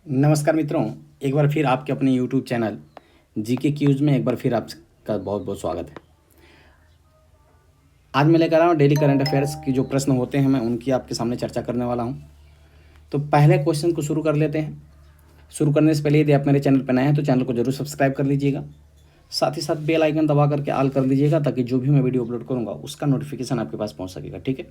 नमस्कार मित्रों, एक बार फिर आपके अपने यूट्यूब चैनल जीके क्यूज में एक बार फिर आपका बहुत बहुत स्वागत है। आज मैं लेकर आया हूँ डेली करंट अफेयर्स की जो प्रश्न होते हैं मैं उनकी आपके सामने चर्चा करने वाला हूँ। तो पहले क्वेश्चन को शुरू कर लेते हैं। शुरू करने से पहले यदि आप मेरे चैनल पर नए हैं तो चैनल को जरूर सब्सक्राइब कर लीजिएगा। साथ ही साथ बेल आइकन दबा करके ऑल कर लीजिएगा ताकि जो भी मैं वीडियो अपलोड करूँगा उसका नोटिफिकेशन आपके पास पहुँच सकेगा। ठीक है,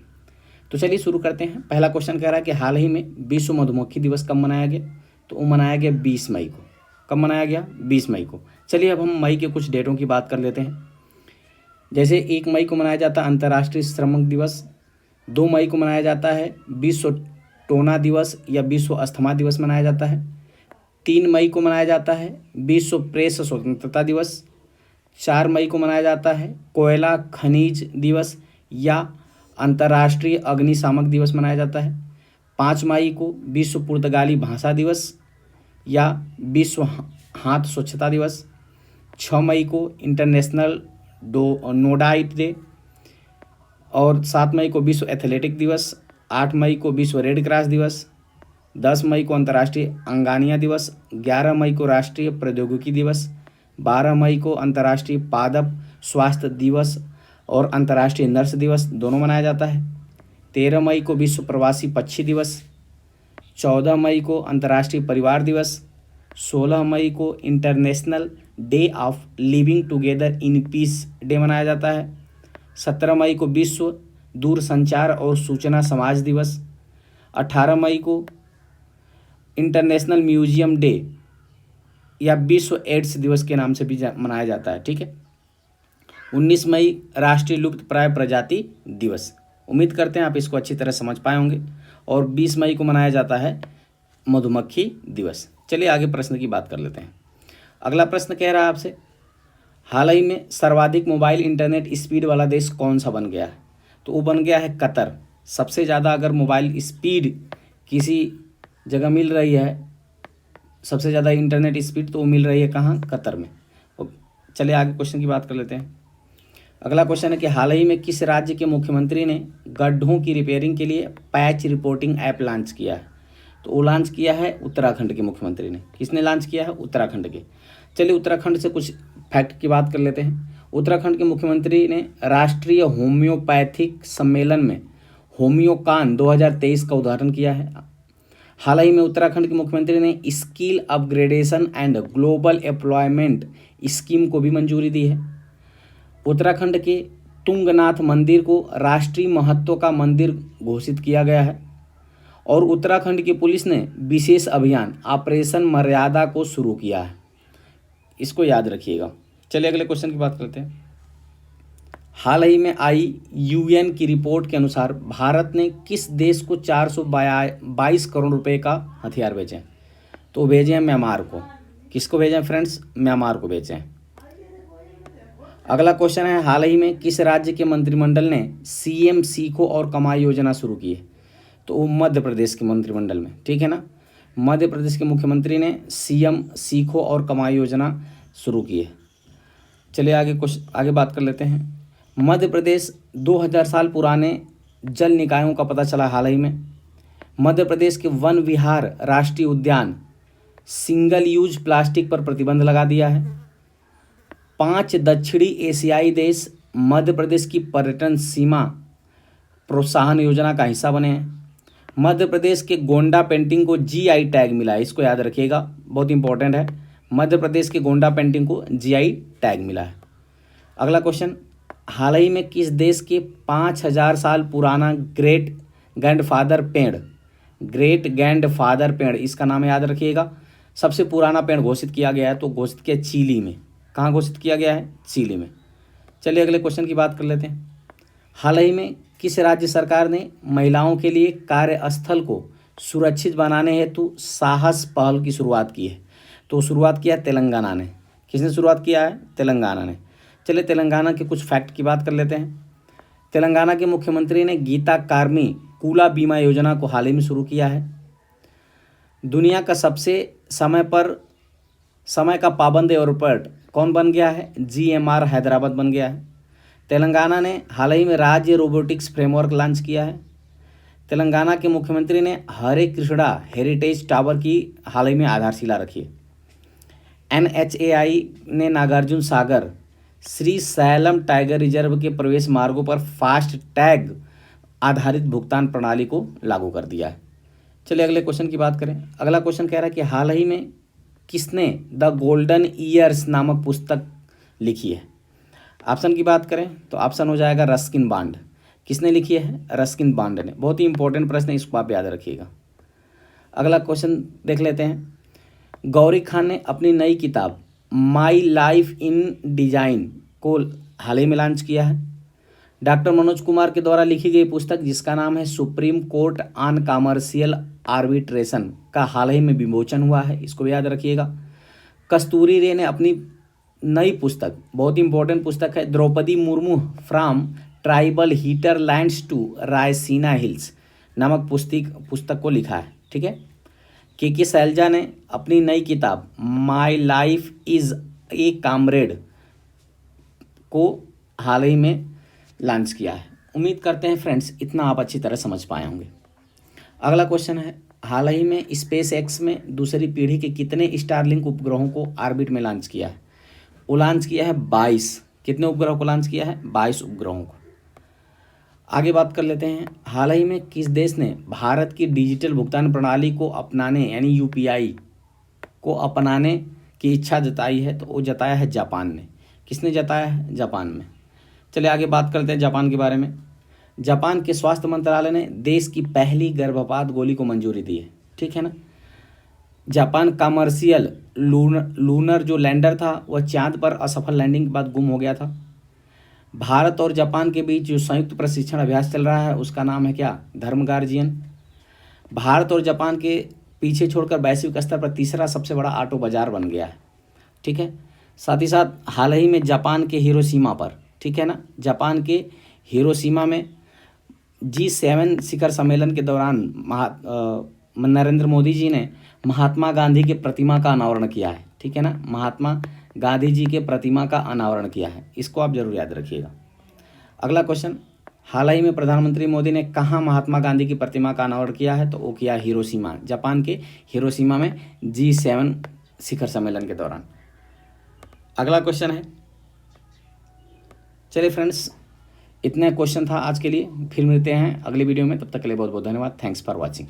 तो चलिए शुरू करते हैं। पहला क्वेश्चन कह रहा है कि हाल ही में विश्व मधुमक्खी दिवस कब मनाया गया? तो वो मनाया गया 20 मई को। कब मनाया गया? 20 मई को। चलिए अब हम मई के कुछ डेटों की बात कर लेते हैं। जैसे 1 मई को मनाया जाता है अंतर्राष्ट्रीय श्रमिक दिवस। 2 मई को मनाया जाता है विश्व टोना दिवस या विश्व अस्थमा दिवस मनाया जाता है। 3 मई को मनाया जाता है विश्व प्रेस स्वतंत्रता दिवस। 4 मई को मनाया जाता है कोयला खनिज दिवस या अंतर्राष्ट्रीय अग्निशामक दिवस मनाया जाता है। 5 मई को विश्व पुर्तगाली भाषा दिवस या विश्व हाथ स्वच्छता दिवस। 6 मई को इंटरनेशनल नोडाइट डे और 7 मई को विश्व एथलेटिक दिवस। 8 मई को विश्व रेड क्रॉस दिवस। 10 मई को अंतर्राष्ट्रीय अंगानिया दिवस। 11 मई को राष्ट्रीय प्रौद्योगिकी दिवस। 12 मई को अंतर्राष्ट्रीय पादप स्वास्थ्य दिवस और अंतर्राष्ट्रीय नर्स दिवस दोनों मनाया जाता है। 13 मई को विश्व प्रवासी पक्षी दिवस। 14 मई को अंतर्राष्ट्रीय परिवार दिवस। 16 मई को international day of living together in peace day मनाया जाता है। 17 मई को विश्व दूरसंचार और सूचना समाज दिवस। 18 मई को इंटरनेशनल म्यूजियम डे या विश्व एड्स दिवस के नाम से भी मनाया जाता है। ठीक है। 19 मई राष्ट्रीय लुप्त प्राय प्रजाति दिवस। उम्मीद करते हैं आप इसको अच्छी तरह समझ पाए होंगे। और 20 मई को मनाया जाता है मधुमक्खी दिवस। चलिए आगे प्रश्न की बात कर लेते हैं। अगला प्रश्न कह रहा है आपसे, हाल ही में सर्वाधिक मोबाइल इंटरनेट स्पीड वाला देश कौन सा बन गया है? तो वो बन गया है कतर। सबसे ज़्यादा अगर मोबाइल स्पीड किसी जगह मिल रही है, सबसे ज़्यादा इंटरनेट स्पीड तो वो मिल रही है कहाँ? कतर में। चलिए आगे क्वेश्चन की बात कर लेते हैं। अगला क्वेश्चन है कि हाल ही में किस राज्य के मुख्यमंत्री ने गड्ढों की रिपेयरिंग के लिए पैच रिपोर्टिंग ऐप लॉन्च किया है? तो वो लॉन्च किया है उत्तराखंड के मुख्यमंत्री ने। किसने लॉन्च किया है? उत्तराखंड के। चलिए उत्तराखंड से कुछ फैक्ट की बात कर लेते हैं। उत्तराखंड के मुख्यमंत्री ने राष्ट्रीय होम्योपैथिक सम्मेलन में होम्योकान 2023 का उद्घाटन किया है। हाल ही में उत्तराखंड के मुख्यमंत्री ने skill upgradation and global employment scheme को भी मंजूरी दी है। उत्तराखंड के तुंगनाथ मंदिर को राष्ट्रीय महत्व का मंदिर घोषित किया गया है। और उत्तराखंड की पुलिस ने विशेष अभियान ऑपरेशन मर्यादा को शुरू किया है। इसको याद रखिएगा। चलिए अगले क्वेश्चन की बात करते हैं। हाल ही में आई यूएन की रिपोर्ट के अनुसार भारत ने किस देश को 422 करोड़ रुपए का हथियार भेजे? तो भेजे हैं म्यांमार को। किसको भेजे हैं फ्रेंड्स? म्यांमार को भेजे हैं। अगला क्वेश्चन है, हाल ही में किस राज्य के मंत्रिमंडल ने सीएम सीखो और कमाई योजना शुरू की है? तो वो मध्य प्रदेश के मंत्रिमंडल में। ठीक है ना, मध्य प्रदेश के मुख्यमंत्री ने सीएम सीखो और कमाई योजना शुरू की है। चलिए आगे बात कर लेते हैं। मध्य प्रदेश 2000 साल पुराने जल निकायों का पता चला हाल ही में। मध्य प्रदेश के वन विहार राष्ट्रीय उद्यान सिंगल यूज प्लास्टिक पर प्रतिबंध लगा दिया है। 5 दक्षिणी एशियाई देश मध्य प्रदेश की पर्यटन सीमा प्रोत्साहन योजना का हिस्सा बने हैं। मध्य प्रदेश के गोंडा पेंटिंग को जीआई टैग मिला है। इसको याद रखिएगा, बहुत इंपॉर्टेंट है। मध्य प्रदेश के गोंडा पेंटिंग को जीआई टैग मिला है। अगला क्वेश्चन, हाल ही में किस देश के 5000 साल पुराना ग्रेट ग्रैंडफादर पेड़, इसका नाम याद रखिएगा, सबसे पुराना पेड़ घोषित किया गया है? तो घोषित किया चिली में। कहाँ घोषित किया गया है? चिली में। चलिए अगले क्वेश्चन की बात कर लेते हैं। हाल ही में किस राज्य सरकार ने महिलाओं के लिए कार्यस्थल को सुरक्षित बनाने हेतु साहस पहल की शुरुआत की है? तो शुरुआत किया तेलंगाना ने। किसने शुरुआत किया है? तेलंगाना ने। चलिए तेलंगाना के कुछ फैक्ट की बात कर लेते हैं। तेलंगाना के मुख्यमंत्री ने गीता कार्मी कूला बीमा योजना को हाल ही में शुरू किया है। दुनिया का सबसे समय का पाबंद एयरपोर्ट कौन बन गया है? जीएमआर हैदराबाद बन गया है। तेलंगाना ने हाल ही में राज्य रोबोटिक्स फ्रेमवर्क लॉन्च किया है। तेलंगाना के मुख्यमंत्री ने हरे कृष्णा हेरिटेज टावर की हाल ही में आधारशिला रखी है। NHAI ने Nagarjuna Sagar Shri slam tiger reserve के प्रवेश मार्गों पर फास्ट टैग आधारित भुगतान प्रणाली को लागू कर दिया है। चलिए अगले क्वेश्चन की बात करें। अगला क्वेश्चन कह रहा है कि हाल ही में किसने द गोल्डन ईयर्स नामक पुस्तक लिखी है। ऑप्शन की बात करें तो ऑप्शन हो जाएगा रस्किन बॉन्ड। किसने लिखी है? रस्किन बॉन्ड ने। बहुत ही इंपॉर्टेंट प्रश्न है, इसको आप याद रखिएगा। अगला क्वेश्चन देख लेते हैं। गौरी खान ने अपनी नई किताब माई लाइफ इन डिजाइन को हाल ही में लॉन्च किया है। डॉक्टर मनोज कुमार के द्वारा लिखी गई पुस्तक जिसका नाम है supreme court on commercial arbitration का हाल ही में विमोचन हुआ है, इसको भी याद रखिएगा। कस्तूरी रे ने अपनी नई पुस्तक, बहुत ही इंपॉर्टेंट पुस्तक है, Draupadi Murmu from tribal hinterlands to Raisina Hills नामक पुस्तक को लिखा है। ठीक है। के शैलजा ने अपनी नई किताब my life is a comrade को हाल ही में लॉन्च किया है। उम्मीद करते हैं फ्रेंड्स इतना आप अच्छी तरह समझ पाए होंगे। अगला क्वेश्चन है, हाल ही में स्पेस एक्स में दूसरी पीढ़ी के कितने स्टारलिंक उपग्रहों को ऑर्बिट में लॉन्च किया है? वो लॉन्च किया है 22। कितने उपग्रहों को लॉन्च किया है? 22 उपग्रहों को। आगे बात कर लेते हैं। हाल ही में किस देश ने भारत की डिजिटल भुगतान प्रणाली को अपनाने यानी UPI को अपनाने की इच्छा जताई है? तो वो जताया है जापान ने। किसने जताया है? जापान में। चलिए आगे बात करते हैं जापान के बारे में। जापान के स्वास्थ्य मंत्रालय ने देश की पहली गर्भपात गोली को मंजूरी दी है। ठीक है ना। जापान कमर्शियल लूनर जो लैंडर था वह चांद पर असफल लैंडिंग के बाद गुम हो गया था। भारत और जापान के बीच जो संयुक्त प्रशिक्षण अभ्यास चल रहा है उसका नाम है क्या? धर्म गार्जियन। भारत और जापान के पीछे छोड़कर वैश्विक स्तर पर तीसरा सबसे बड़ा ऑटो बाजार बन गया है। ठीक है। साथ ही साथ हाल ही में जापान के हिरोशिमा पर, ठीक है ना, जापान के हिरोशिमा में G7 शिखर सम्मेलन के दौरान नरेंद्र मोदी जी ने महात्मा गांधी के प्रतिमा का अनावरण किया है। ठीक है ना। महात्मा गांधी जी के प्रतिमा का अनावरण किया है, इसको आप जरूर याद रखिएगा। अगला क्वेश्चन, हाल ही में प्रधानमंत्री मोदी ने कहाँ महात्मा गांधी की प्रतिमा का अनावरण किया है? तो वो किया हिरोशिमा, जापान के हिरोशिमा में G7 शिखर सम्मेलन के दौरान। अगला क्वेश्चन है, चलिए फ्रेंड्स इतने क्वेश्चन था आज के लिए, फिर मिलते हैं अगले वीडियो में। तब तक के लिए बहुत बहुत धन्यवाद। Thanks for watching.